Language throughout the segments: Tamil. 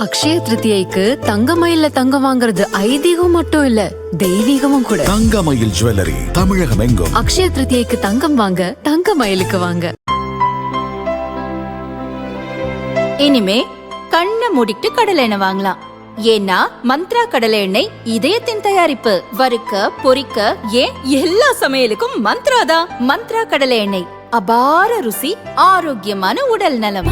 அக்ஷய திருத்தியைக்கு தங்கமயில்ல தங்கம் வாங்குறது ஐதீகம் மட்டும் இல்ல, தெய்வீகமும் கூட. தங்கமயில் ஜுவல்லரி தமிழகம் எங்கும். அக்ஷய திருத்தியைக்கு தங்கம் வாங்க தங்கமயிலுக்கு வாங்க. இனிமே கண்ணை மூடிட்டு கடலை எண்ணெய் வாங்கலாம். ஏன்னா மந்த்ரா கடலை எண்ணெய் இதயத்தின் தயாரிப்பு. வறுக்க பொரிக்க ஏன் எல்லா சமையலுக்கும் மந்த்ரா தான். மந்த்ரா கடலை எண்ணெய், அபார ருசி, ஆரோக்கியமான உடல் நலம்.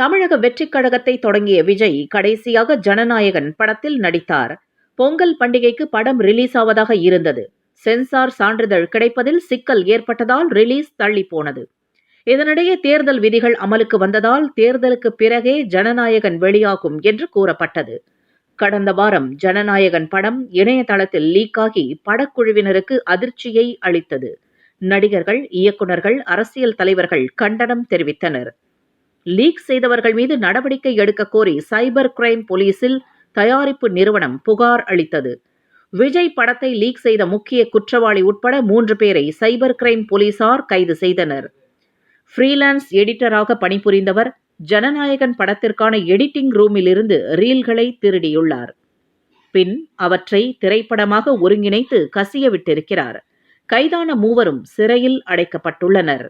தமிழக வெற்றிக் கழகத்தை தொடங்கிய விஜய் கடைசியாக ஜனநாயகன் படத்தில் நடித்தார். பொங்கல் பண்டிகைக்கு படம் ரிலீஸ் ஆவதாக இருந்தது. சென்சார் சான்றிதழ் கிடைப்பதில் சிக்கல் ஏற்பட்டதால் ரிலீஸ் தள்ளி போனது. இதனிடையே தேர்தல் விதிகள் அமலுக்கு வந்ததால் தேர்தலுக்கு பிறகே ஜனநாயகன் வெளியாகும் என்று கூறப்பட்டது. கடந்த வாரம் ஜனநாயகன் படம் இணையதளத்தில் லீக் ஆகி படக்குழுவினருக்கு அதிர்ச்சியை அளித்தது. நடிகர்கள், இயக்குநர்கள், அரசியல் தலைவர்கள் கண்டனம் தெரிவித்தனர். லீக் செய்தவர்கள் மீது நடவடிக்கை எடுக்க கோரி சைபர் கிரைம் போலீசில் தயாரிப்பு நிறுவனம் புகார் அளித்தது. விஜய் படத்தை லீக் செய்த முக்கிய குற்றவாளி உட்பட 3 பேரை சைபர் கிரைம் போலீசார் கைது செய்தனர். ஃப்ரீலான்ஸ் எடிட்டராக பணிபுரிந்தவர் ஜனநாயகன் படத்திற்கான எடிட்டிங் ரூமில் இருந்து ரீல்களை திருடியுள்ளார். பின் அவற்றை திரைப்படமாக ஒருங்கிணைத்து கசிய விட்டிருக்கிறார். கைதான 3வரும் சிறையில் அடைக்கப்பட்டுள்ளனர்.